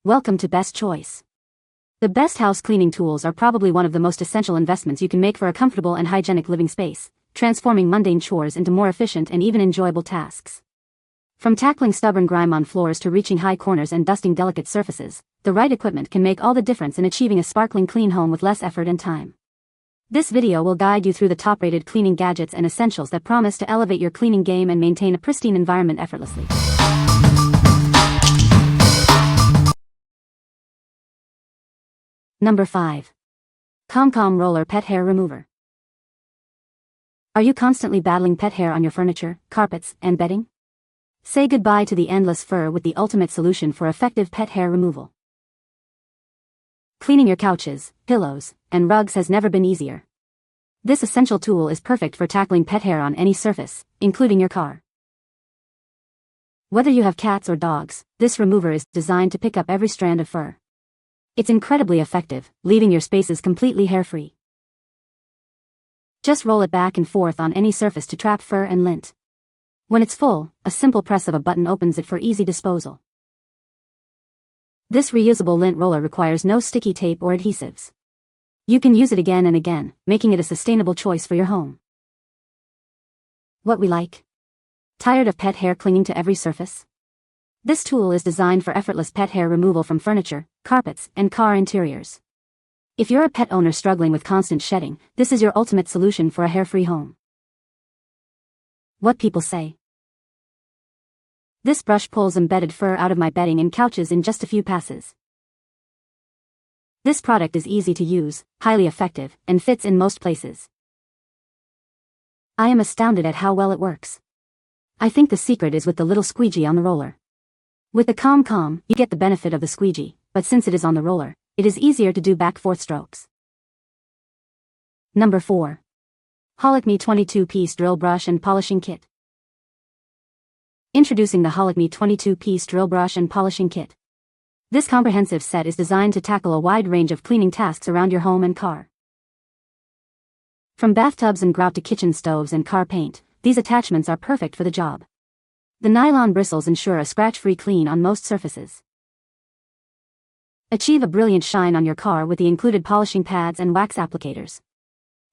Welcome to Best Choice. The best house cleaning tools are probably one of the most essential investments you can make for a comfortable and hygienic living space, transforming mundane chores into more efficient and even enjoyable tasks. From tackling stubborn grime on floors to reaching high corners and dusting delicate surfaces, the right equipment can make all the difference in achieving a sparkling clean home with less effort and time. This video will guide you through the top-rated cleaning gadgets and essentials that promise to elevate your cleaning game and maintain a pristine environment effortlessly. Number 5. ChomChom Roller Pet Hair Remover. Are you constantly battling pet hair on your furniture, carpets, and bedding? Say goodbye to the endless fur with the ultimate solution for effective pet hair removal. Cleaning your couches, pillows, and rugs has never been easier. This essential tool is perfect for tackling pet hair on any surface, including your car. Whether you have cats or dogs, this remover is designed to pick up every strand of fur. It's incredibly effective, leaving your spaces completely hair-free. Just roll it back and forth on any surface to trap fur and lint. When it's full, a simple press of a button opens it for easy disposal. This reusable lint roller requires no sticky tape or adhesives. You can use it again and again, making it a sustainable choice for your home. What we like? Tired of pet hair clinging to every surface? This tool is designed for effortless pet hair removal from furniture, carpets, and car interiors. If you're a pet owner struggling with constant shedding, this is your ultimate solution for a hair-free home. What people say. This brush pulls embedded fur out of my bedding and couches in just a few passes. This product is easy to use, highly effective, and fits in most places. I am astounded at how well it works. I think the secret is with the little squeegee on the roller. With the ChomChom, you get the benefit of the squeegee, but since it is on the roller, it is easier to do back-forth strokes. Number 4. Holikme 22-piece drill brush and polishing kit. Introducing the Holikme 22-piece drill brush and polishing kit. This comprehensive set is designed to tackle a wide range of cleaning tasks around your home and car. From bathtubs and grout to kitchen stoves and car paint, these attachments are perfect for the job. The nylon bristles ensure a scratch-free clean on most surfaces. Achieve a brilliant shine on your car with the included polishing pads and wax applicators.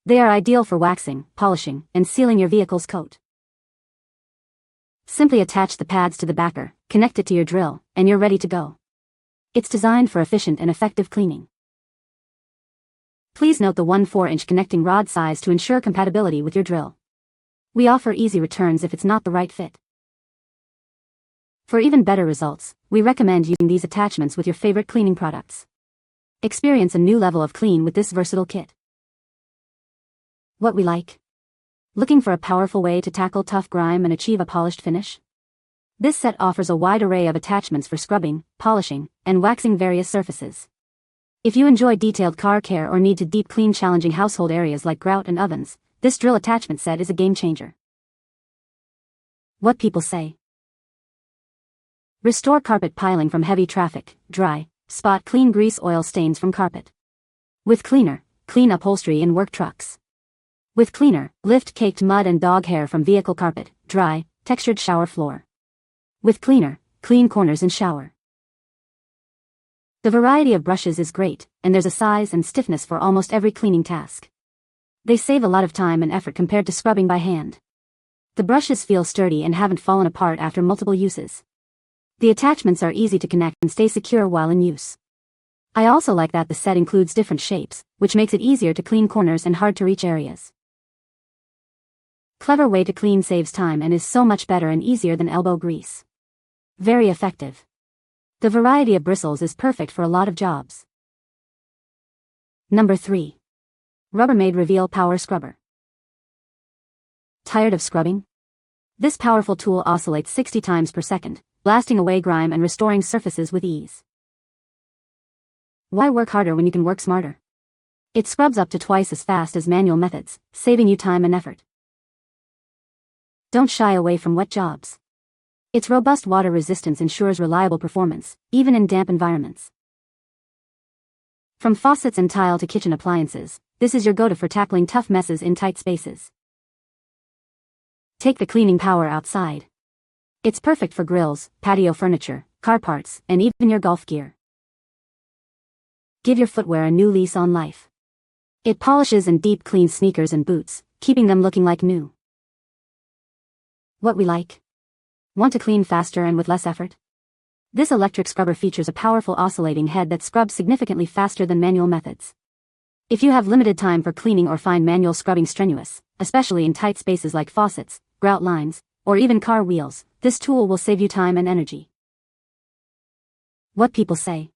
They are ideal for waxing, polishing, and sealing your vehicle's coat. Simply attach the pads to the backer, connect it to your drill, and you're ready to go. It's designed for efficient and effective cleaning. Please note the 1/4-inch connecting rod size to ensure compatibility with your drill. We offer easy returns if it's not the right fit. For even better results, we recommend using these attachments with your favorite cleaning products. Experience a new level of clean with this versatile kit. What we like? Looking for a powerful way to tackle tough grime and achieve a polished finish? This set offers a wide array of attachments for scrubbing, polishing, and waxing various surfaces. If you enjoy detailed car care or need to deep clean challenging household areas like grout and ovens, this drill attachment set is a game changer. What people say. Restore carpet piling from heavy traffic, dry, spot clean grease oil stains from carpet. With cleaner, clean upholstery in work trucks. With cleaner, lift caked mud and dog hair from vehicle carpet, dry, textured shower floor. With cleaner, clean corners in shower. The variety of brushes is great, and there's a size and stiffness for almost every cleaning task. They save a lot of time and effort compared to scrubbing by hand. The brushes feel sturdy and haven't fallen apart after multiple uses. The attachments are easy to connect and stay secure while in use. I also like that the set includes different shapes, which makes it easier to clean corners and hard-to-reach areas. Clever way to clean saves time and is so much better and easier than elbow grease. Very effective. The variety of bristles is perfect for a lot of jobs. Number 3. Rubbermaid Reveal Power Scrubber. Tired of scrubbing? This powerful tool oscillates 60 times per second, blasting away grime and restoring surfaces with ease. Why work harder when you can work smarter? It scrubs up to twice as fast as manual methods, saving you time and effort. Don't shy away from wet jobs. Its robust water resistance ensures reliable performance, even in damp environments. From faucets and tile to kitchen appliances, this is your go-to for tackling tough messes in tight spaces. Take the cleaning power outside. It's perfect for grills, patio furniture, car parts, and even your golf gear. give your footwear a new lease on life. It polishes and deep cleans sneakers and boots, keeping them looking like new. What we like? Want to clean faster and with less effort? This electric scrubber features a powerful oscillating head that scrubs significantly faster than manual methods. If you have limited time for cleaning or find manual scrubbing strenuous, especially in tight spaces like faucets, grout lines, or even car wheels, this tool will save you time and energy. What people say?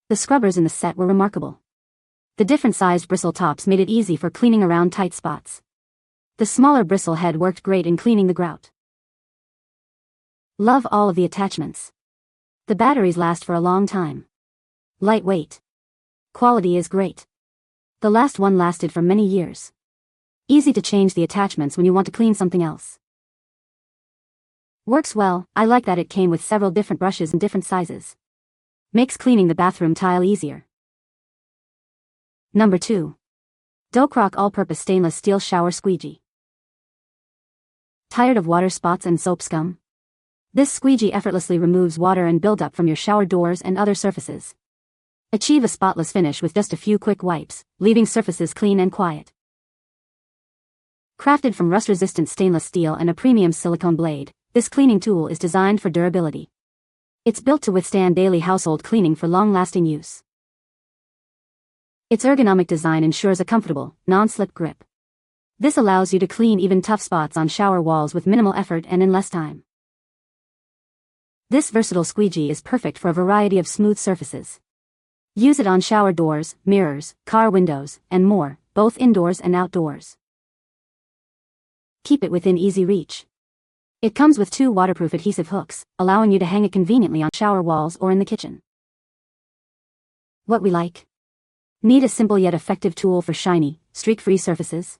The scrubbers in the set were remarkable. The different sized bristle tops made it easy for cleaning around tight spots. The smaller bristle head worked great in cleaning the grout. Love all of the attachments. The batteries last for a long time. Lightweight. Quality is great. The last one lasted for many years. Easy to change the attachments when you want to clean something else. Works well. I like that it came with several different brushes in different sizes. Makes cleaning the bathroom tile easier. Number 2. Docrok All-Purpose Stainless Steel Shower Squeegee. Tired of water spots and soap scum? This squeegee effortlessly removes water and buildup from your shower doors and other surfaces. Achieve a spotless finish with just a few quick wipes, leaving surfaces clean and quiet. Crafted from rust-resistant stainless steel and a premium silicone blade, this cleaning tool is designed for durability. It's built to withstand daily household cleaning for long-lasting use. Its ergonomic design ensures a comfortable, non-slip grip. This allows you to clean even tough spots on shower walls with minimal effort and in less time. This versatile squeegee is perfect for a variety of smooth surfaces. Use it on shower doors, mirrors, car windows, and more, both indoors and outdoors. Keep it within easy reach. It comes with 2 waterproof adhesive hooks, allowing you to hang it conveniently on shower walls or in the kitchen. What we like? Need a simple yet effective tool for shiny, streak-free surfaces?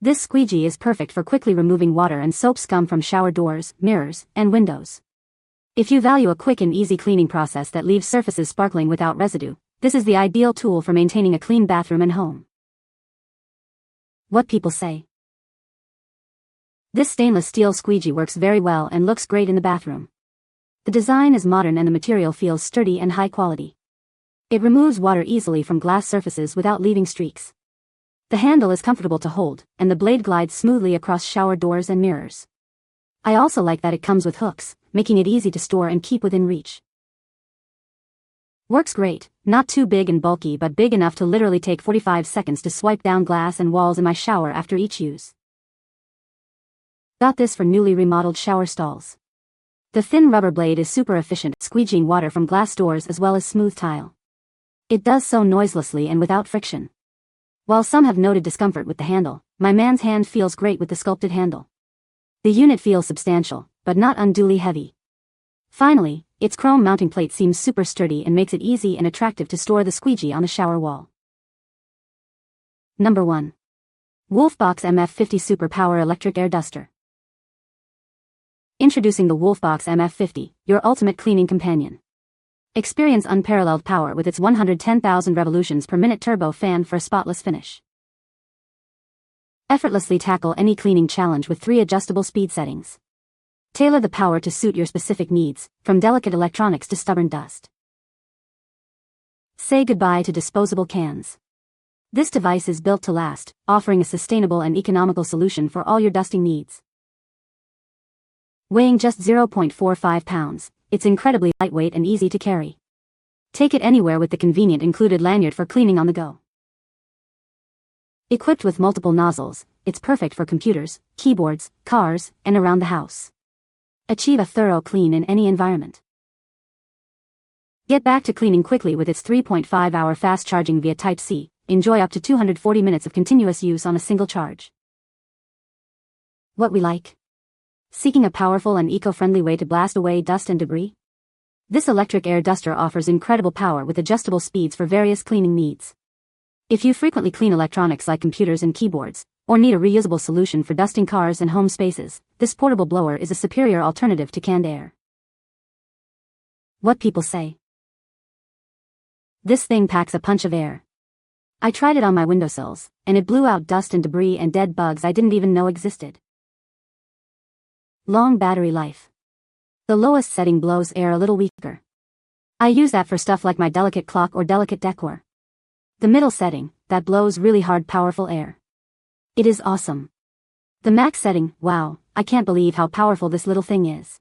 This squeegee is perfect for quickly removing water and soap scum from shower doors, mirrors, and windows. If you value a quick and easy cleaning process that leaves surfaces sparkling without residue, this is the ideal tool for maintaining a clean bathroom and home. What people say? This stainless steel squeegee works very well and looks great in the bathroom. The design is modern and the material feels sturdy and high quality. It removes water easily from glass surfaces without leaving streaks. The handle is comfortable to hold, and the blade glides smoothly across shower doors and mirrors. I also like that it comes with hooks, making it easy to store and keep within reach. Works great, not too big and bulky but big enough to literally take 45 seconds to swipe down glass and walls in my shower after each use. Got this for newly remodeled shower stalls. The thin rubber blade is super efficient, squeegeeing water from glass doors as well as smooth tile. It does so noiselessly and without friction. While some have noted discomfort with the handle, my man's hand feels great with the sculpted handle. The unit feels substantial, but not unduly heavy. Finally, its chrome mounting plate seems super sturdy and makes it easy and attractive to store the squeegee on the shower wall. Number 1. WOLFBOX MF50 Super Power Electric Air Duster. Introducing the WOLFBOX MF50, your ultimate cleaning companion. Experience unparalleled power with its 110,000 revolutions per minute turbo fan for a spotless finish. Effortlessly tackle any cleaning challenge with 3 adjustable speed settings. Tailor the power to suit your specific needs, from delicate electronics to stubborn dust. Say goodbye to disposable cans. This device is built to last, offering a sustainable and economical solution for all your dusting needs. Weighing just 0.45 pounds, it's incredibly lightweight and easy to carry. Take it anywhere with the convenient included lanyard for cleaning on the go. Equipped with multiple nozzles, it's perfect for computers, keyboards, cars, and around the house. Achieve a thorough clean in any environment. Get back to cleaning quickly with its 3.5-hour fast charging via Type-C. Enjoy up to 240 minutes of continuous use on a single charge. What we like? Seeking a powerful and eco-friendly way to blast away dust and debris? This electric air duster offers incredible power with adjustable speeds for various cleaning needs. If you frequently clean electronics like computers and keyboards, or need a reusable solution for dusting cars and home spaces, this portable blower is a superior alternative to canned air. What people say? This thing packs a punch of air. I tried it on my windowsills, and it blew out dust and debris and dead bugs I didn't even know existed. Long battery life. The lowest setting blows air a little weaker. I use that for stuff like my delicate clock or delicate decor. The middle setting, that blows really hard powerful air. It is awesome. The max setting, wow, I can't believe how powerful this little thing is.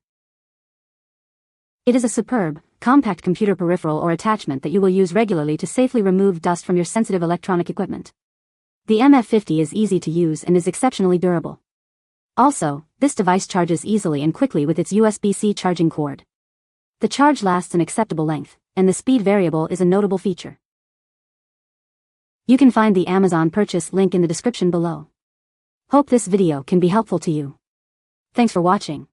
It is a superb, compact computer peripheral or attachment that you will use regularly to safely remove dust from your sensitive electronic equipment. The MF50 is easy to use and is exceptionally durable. Also, this device charges easily and quickly with its USB-C charging cord. The charge lasts an acceptable length, and the speed variable is a notable feature. You can find the Amazon purchase link in the description below. Hope this video can be helpful to you. Thanks for watching.